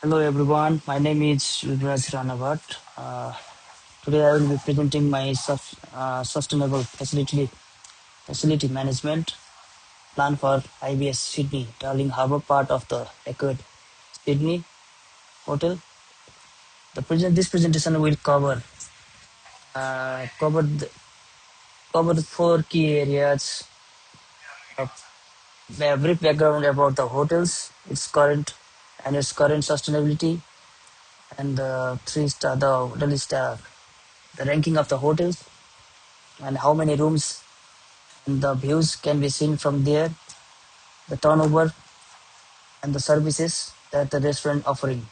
Hello everyone, my name is Yuvraj Ranavat. Today I will be presenting my sustainable facility management plan for IBS Sydney, Darling Harbour part of the Echoed Sydney Hotel. This presentation will uh, cover the, cover the four key areas of a brief background about the hotels, its current sustainability, and the hotel is the ranking of the hotels and how many rooms and the views can be seen from there, the turnover and the services that the restaurant offering.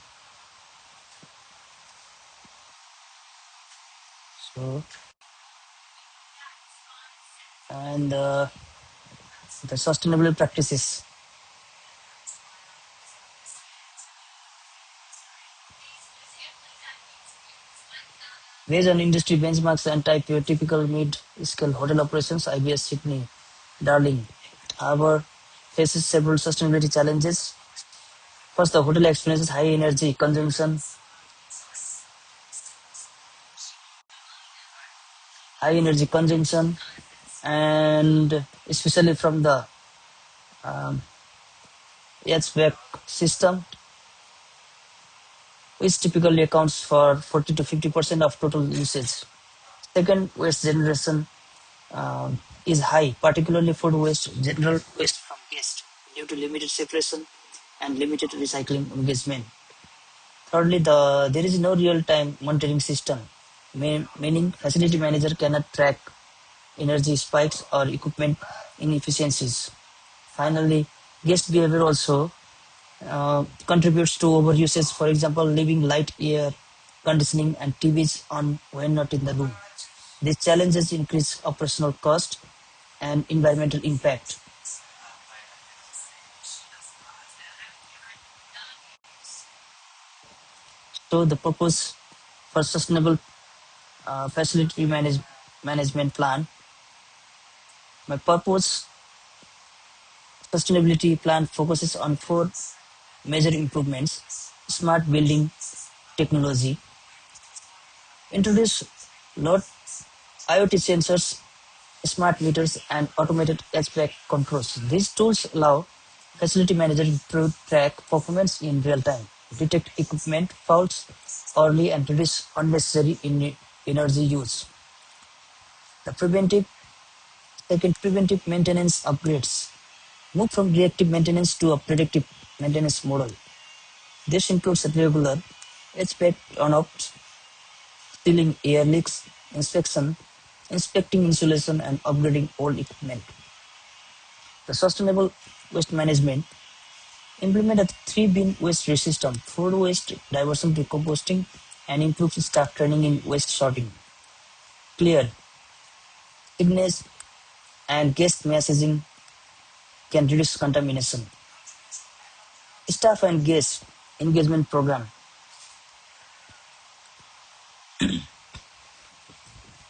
So and the sustainable practices based on industry benchmarks and typical mid-scale hotel operations. IBS Sydney, Darling Harbour faces several sustainability challenges. First, the hotel experiences high energy consumption, and especially from the um, HVAC system, which typically accounts for 40 to 50% of total usage. Second, waste generation is high, particularly food waste, general waste from guests, due to limited separation and limited recycling engagement. Thirdly, there is no real-time monitoring system, meaning facility manager cannot track energy spikes or equipment inefficiencies. Finally, guest behavior also contributes to overusage. For example, leaving light, air conditioning, and TVs on when not in the room. These challenges increase operational cost and environmental impact. So, the purpose for sustainable facility management plan. My purpose sustainability plan focuses on four major improvements: smart building technology, introduce load IoT sensors, smart meters, and automated HVAC controls. These tools allow facility managers to track performance in real time, detect equipment faults early, and reduce unnecessary energy use. The preventive maintenance upgrades. Move from reactive maintenance to a predictive maintenance model. This includes regular HVAC on-offs, sealing air leaks, inspecting insulation, and upgrading old equipment. The sustainable waste management. Implement a three-bin waste system: food waste diversion to composting, and improve staff training in waste sorting. Clear signage and guest messaging can reduce contamination. Staff and guest engagement program.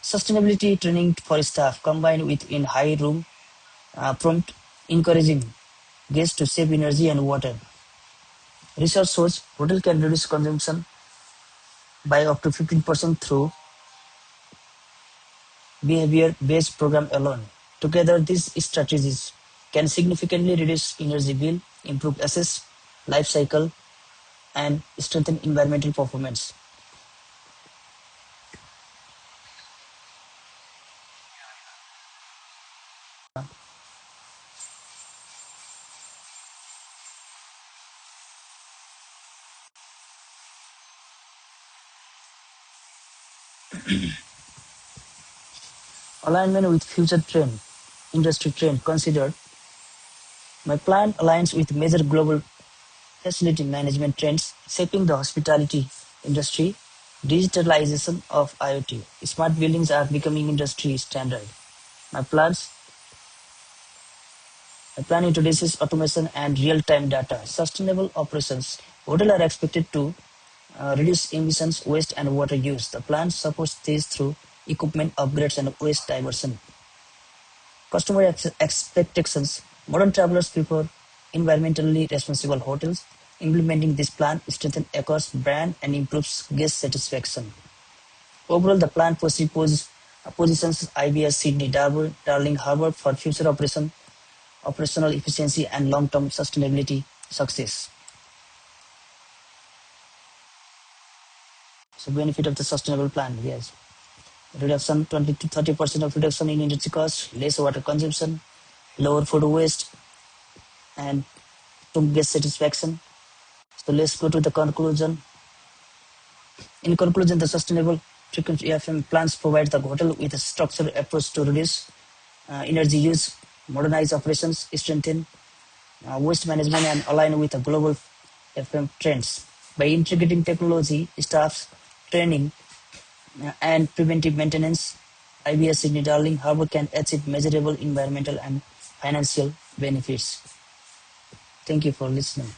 Sustainability training for staff combined with in high room prompt encouraging guests to save energy and water. Research shows hotel can reduce consumption by up to 15% through behavior-based program alone. Together, these strategies can significantly reduce energy bill, improve assets life cycle, and strengthen environmental performance. Alignment with future industry trend considered. My plan aligns with major global facility management trends shaping the hospitality industry. Digitalization of IoT. Smart buildings are becoming industry standard. My plans My plan introduces automation and real-time data. Sustainable operations. Hotels are expected to reduce emissions, waste, and water use. The plan supports this through equipment upgrades and waste diversion. Customer expectations. Modern travelers prefer environmentally responsible hotels. Implementing this plan strengthens Accor's brand and improves guest satisfaction. Overall, the plan positions IBS Sydney Darling Harbour for future operational efficiency and long-term sustainability success. So benefit of the sustainable plan, yes. Reduction 20 to 30% of reduction in energy cost, less water consumption, lower food waste, and to guest satisfaction. So let's go to the conclusion. In conclusion, the sustainable frequency FM plans provide the hotel with a structured approach to reduce energy use, modernize operations, strengthen waste management, and align with the global FM trends. By integrating technology, staff training, and preventive maintenance, IBS Sydney Darling Harbour can achieve measurable environmental and financial benefits. Thank you for listening.